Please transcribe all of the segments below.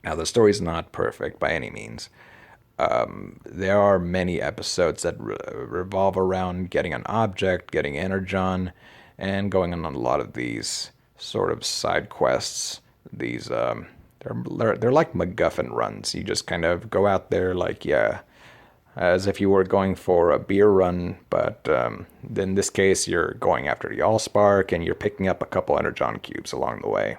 Now, the story's not perfect by any means. There are many episodes that revolve around getting an object, getting energon, and going on a lot of these sort of side quests. These they're like MacGuffin runs. You just kind of go out there like, yeah, as if you were going for a beer run, but in this case, you're going after the Allspark and you're picking up a couple energon cubes along the way.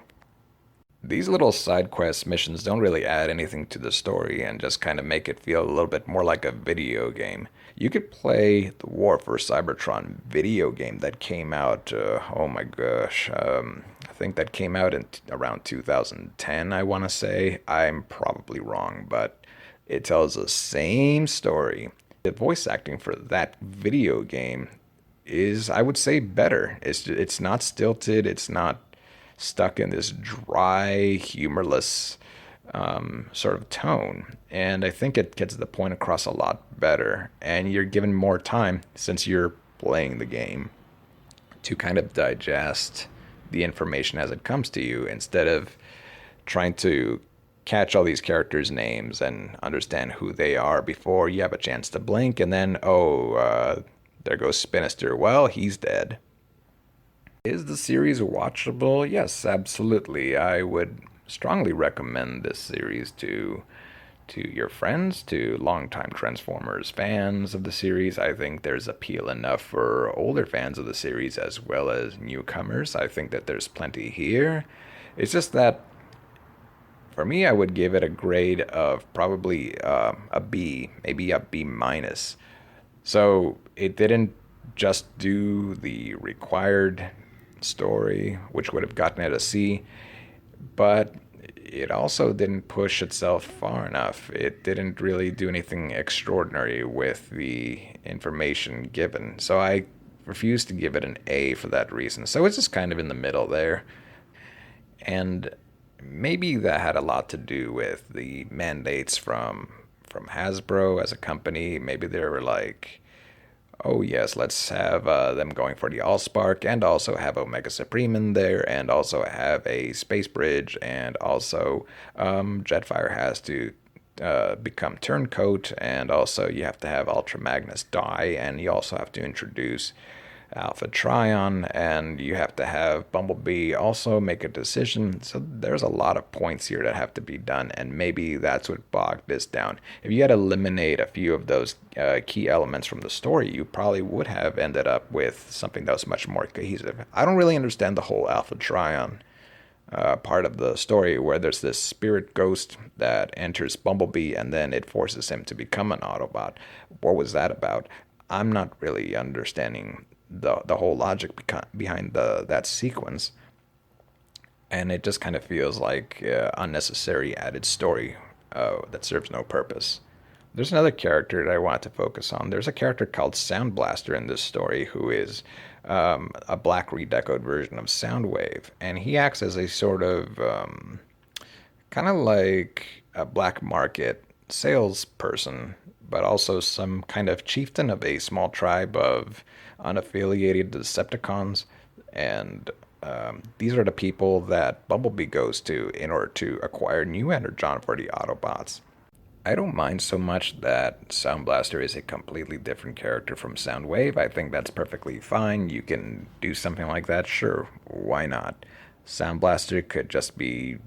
These little side quest missions don't really add anything to the story and just kind of make it feel a little bit more like a video game. You could play the War for Cybertron video game that came out, oh my gosh, I think that came out in around 2010, I want to say. I'm probably wrong, but it tells the same story. The voice acting for that video game is, I would say, better. It's not stilted. It's not stuck in this dry, humorless sort of tone. And I think it gets the point across a lot better. And you're given more time since you're playing the game to kind of digest the information as it comes to you instead of trying to catch all these characters' names and understand who they are before you have a chance to blink. And then, there goes Spinister. Well, he's dead. Is the series watchable? Yes, absolutely. I would strongly recommend this series to your friends, to longtime Transformers fans of the series. I think there's appeal enough for older fans of the series as well as newcomers. I think that there's plenty here. It's just that for me, I would give it a grade of probably a B, maybe a B minus. So it didn't just do the required story, which would have gotten it a C, but it also didn't push itself far enough. It didn't really do anything extraordinary with the information given. So I refuse to give it an A for that reason. So it's just kind of in the middle there. And maybe that had a lot to do with the mandates from Hasbro as a company. Maybe they were like, oh yes, let's have them going for the Allspark and also have Omega Supreme in there and also have a space bridge and also Jetfire has to become turncoat and also you have to have Ultra Magnus die and you also have to introduce Alpha Trion and you have to have Bumblebee also make a decision. So there's a lot of points here that have to be done, and maybe that's what bogged this down. If you had to eliminate a few of those key elements from the story, you probably would have ended up with something that was much more cohesive. I don't really understand the whole Alpha Trion part of the story where there's this spirit ghost that enters Bumblebee and then it forces him to become an Autobot. What was that about? I'm not really understanding the whole logic behind that sequence, and it just kind of feels like unnecessary added story that serves no purpose. There's another character that I want to focus on. There's a character called Sound Blaster in this story who is a black redecoed version of Soundwave, and he acts as a sort of kind of like a black market salesperson, but also some kind of chieftain of a small tribe of unaffiliated Decepticons. And these are the people that Bumblebee goes to in order to acquire new energon for the Autobots. I don't mind so much that Sound Blaster is a completely different character from Soundwave. I think that's perfectly fine. You can do something like that, sure, why not? Sound Blaster could just be,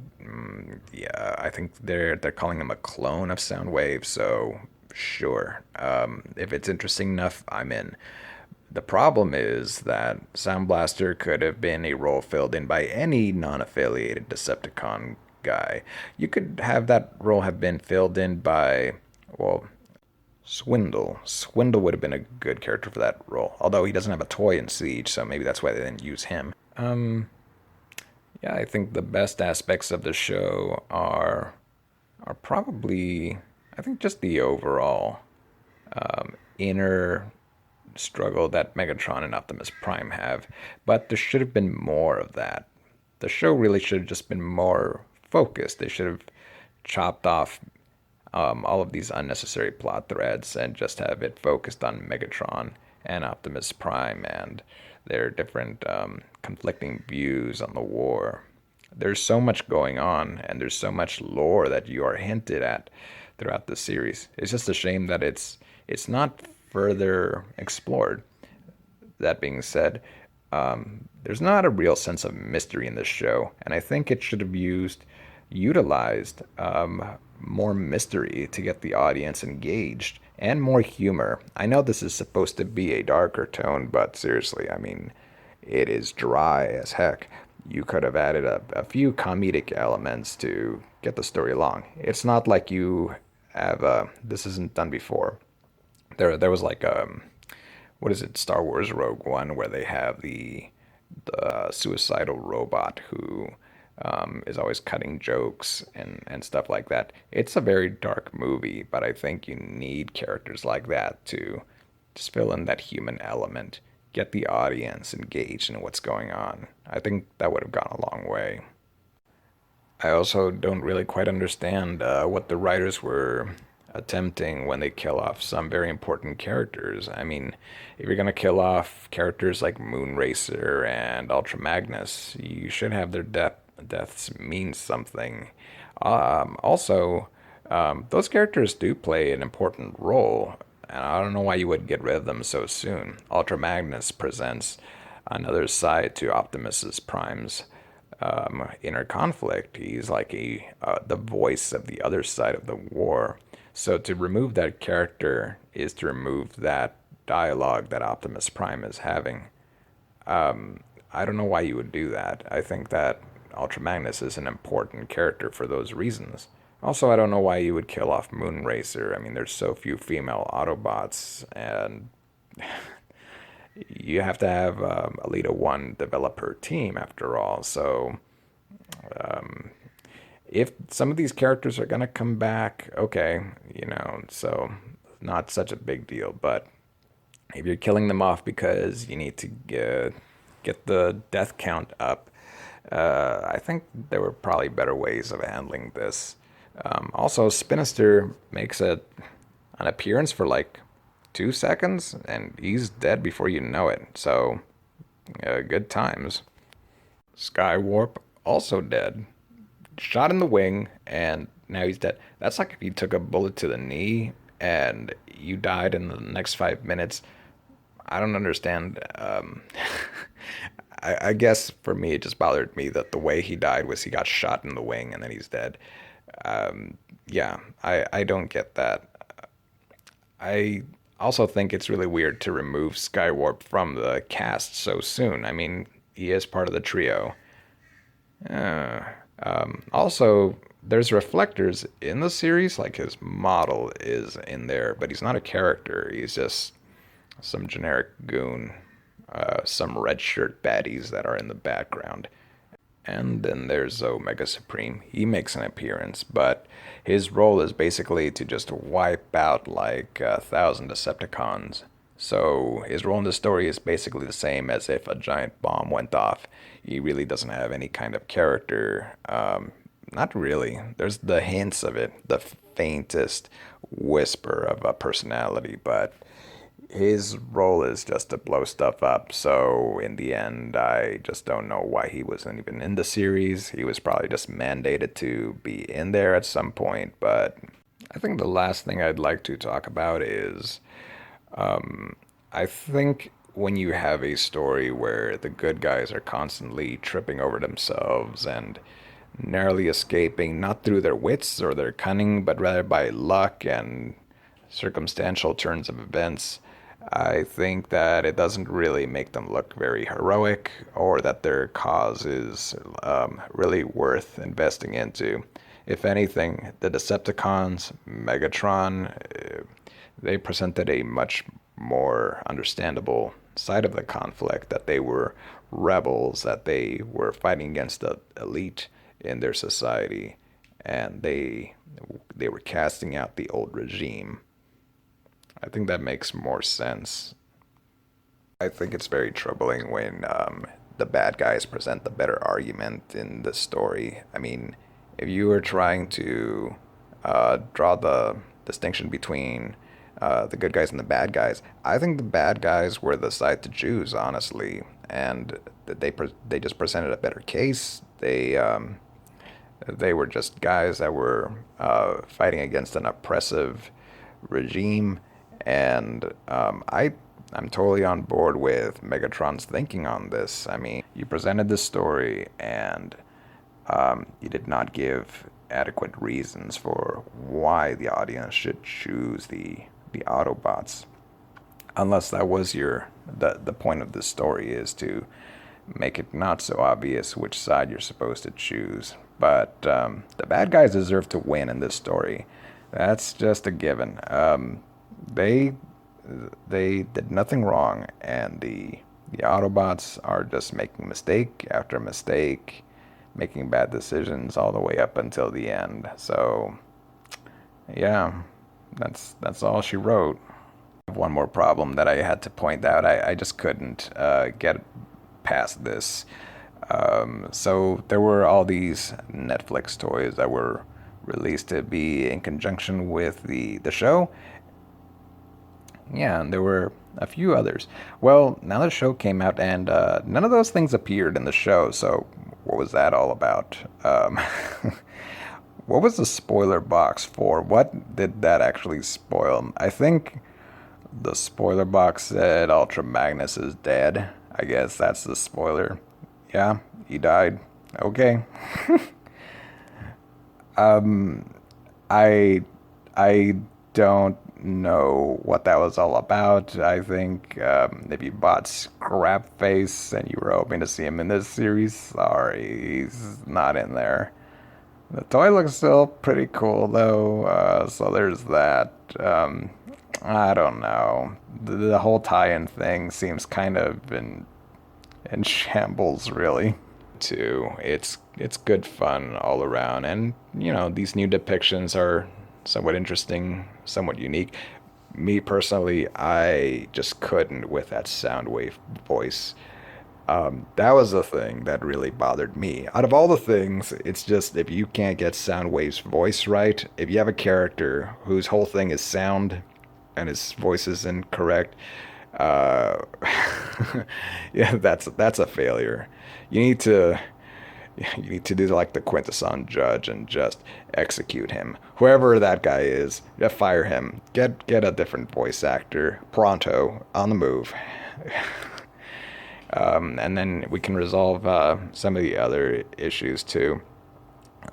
yeah, I think they're calling him a clone of Soundwave, so sure. If it's interesting enough, I'm in. The problem is that Sound Blaster could have been a role filled in by any non affiliated Decepticon guy. You could have that role have been filled in by, well, Swindle. Swindle would have been a good character for that role, although he doesn't have a toy in Siege, so maybe that's why they didn't use him. Yeah, I think the best aspects of the show are probably, I think, just the overall inner struggle that Megatron and Optimus Prime have, but there should have been more of that. The show really should have just been more focused. They should have chopped off all of these unnecessary plot threads and just have it focused on Megatron and Optimus Prime and their different conflicting views on the war. There's so much going on, and there's so much lore that you are hinted at throughout the series. It's just a shame that it's not further explored. That being said, there's not a real sense of mystery in this show, and I think it should have utilized more mystery to get the audience engaged and more humor. I know this is supposed to be a darker tone, but seriously, I mean, it is dry as heck. You could have added a few comedic elements to get the story along. It's not like you have this isn't done before. There was like what is it, Star Wars Rogue One, where they have the suicidal robot who is always cutting jokes and stuff like that. It's a very dark movie, but I think you need characters like that to just fill in that human element, get the audience engaged in what's going on. I think that would have gone a long way. I also don't really quite understand what the writers were attempting when they kill off some very important characters. I mean, if you're gonna kill off characters like Moonracer and Ultra Magnus, you should have their deaths mean something. Also, those characters do play an important role, and I don't know why you would get rid of them so soon. Ultra Magnus presents another side to Optimus's Prime's inner conflict. He's like the voice of the other side of the war. So to remove that character is to remove that dialogue that Optimus Prime is having. I don't know why you would do that. I think that Ultra Magnus is an important character for those reasons. Also, I don't know why you would kill off Moonracer. I mean, there's so few female Autobots, and you have to have a Elita 1 developer team after all. So if some of these characters are going to come back, okay, so not such a big deal. But if you're killing them off because you need to get the death count up, I think there were probably better ways of handling this. Also, Spinister makes an appearance for like 2 seconds, and he's dead before you know it. So, good times. Skywarp also dead, shot in the wing, and now he's dead. That's like if you took a bullet to the knee and you died in the next 5 minutes. I don't understand. I guess for me, it just bothered me that the way he died was he got shot in the wing and then he's dead. Yeah, I don't get that. I also think it's really weird to remove Skywarp from the cast so soon. I mean, he is part of the trio. Uh, Also, there's reflectors in the series, like his model is in there, but he's not a character. He's just some generic goon, some red shirt baddies that are in the background. And then there's Omega Supreme. He makes an appearance, but his role is basically to just wipe out like 1,000 Decepticons. So his role in the story is basically the same as if a giant bomb went off. He really doesn't have any kind of character. Not really. There's the hints of it, the faintest whisper of a personality, but his role is just to blow stuff up. So in the end, I just don't know why he wasn't even in the series. He was probably just mandated to be in there at some point. But I think the last thing I'd like to talk about is I think when you have a story where the good guys are constantly tripping over themselves and narrowly escaping, not through their wits or their cunning, but rather by luck and circumstantial turns of events, I think that it doesn't really make them look very heroic or that their cause is really worth investing into. If anything, the Decepticons, Megatron, they presented a much more understandable side of the conflict, that they were rebels, that they were fighting against the elite in their society, and they were casting out the old regime. I think that makes more sense. I think it's very troubling when the bad guys present the better argument in the story. I mean, if you were trying to draw the distinction between the good guys and the bad guys, I think the bad guys were the side to choose, honestly, and they just presented a better case. They were just guys that were fighting against an oppressive regime, and I'm totally on board with Megatron's thinking on this. I mean, you presented the story, and you did not give adequate reasons for why the audience should choose the Autobots, unless that was the point of the story is to make it not so obvious which side you're supposed to choose. But the bad guys deserve to win in this story. That's just a given. They they did nothing wrong, and the Autobots are just making mistake after mistake, making bad decisions all the way up until the end. So, yeah, that's all she wrote. One more problem that I had to point out. I just couldn't get past this. So there were all these Netflix toys that were released to be in conjunction with the show. Yeah, and there were a few others. Well, now the show came out, and none of those things appeared in the show. So what was that all about? What was the spoiler box for? What did that actually spoil? I think the spoiler box said Ultra Magnus is dead. I guess that's the spoiler. Yeah, he died. Okay. I I don't know what that was all about. I think if you bought Scrap Face and you were hoping to see him in this series, sorry, he's not in there. The toy looks still pretty cool though, so there's that. I don't know. The whole tie-in thing seems kind of in shambles, really. Too, it's good fun all around, and these new depictions are somewhat interesting, somewhat unique. Me personally, I just couldn't with that Soundwave voice. That was the thing that really bothered me. Out of all the things, it's just if you can't get Soundwave's voice right, if you have a character whose whole thing is sound and his voice is incorrect, uh, yeah, that's a failure. You need to you need to do like the Quintesson judge and just execute him. Whoever that guy is, just fire him. Get a different voice actor pronto on the move. And then we can resolve some of the other issues too.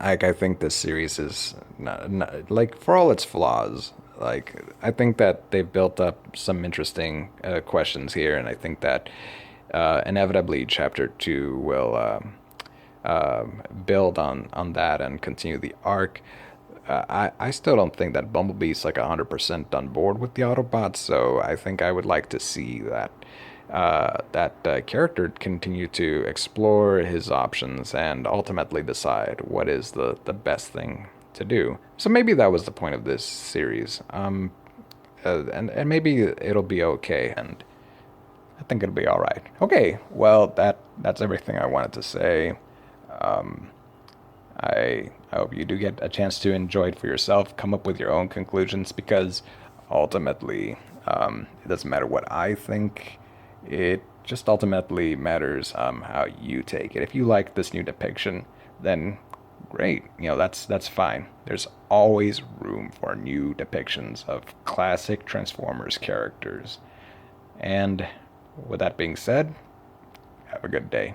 Like I think this series is not like for all its flaws. Like I think that they've built up some interesting questions here, and I think that inevitably chapter two will build on that and continue the arc. I still don't think that Bumblebee's like 100% on board with the Autobots, so I think I would like to see that character continue to explore his options and ultimately decide what is the best thing to do. So maybe that was the point of this series. And maybe it'll be okay, and I think it'll be all right. Okay, well that's everything I wanted to say. Um, I hope you do get a chance to enjoy it for yourself, come up with your own conclusions, because ultimately, it doesn't matter what I think. It just ultimately matters how you take it. If you like this new depiction, then great. That's fine. There's always room for new depictions of classic Transformers characters. And with that being said, have a good day.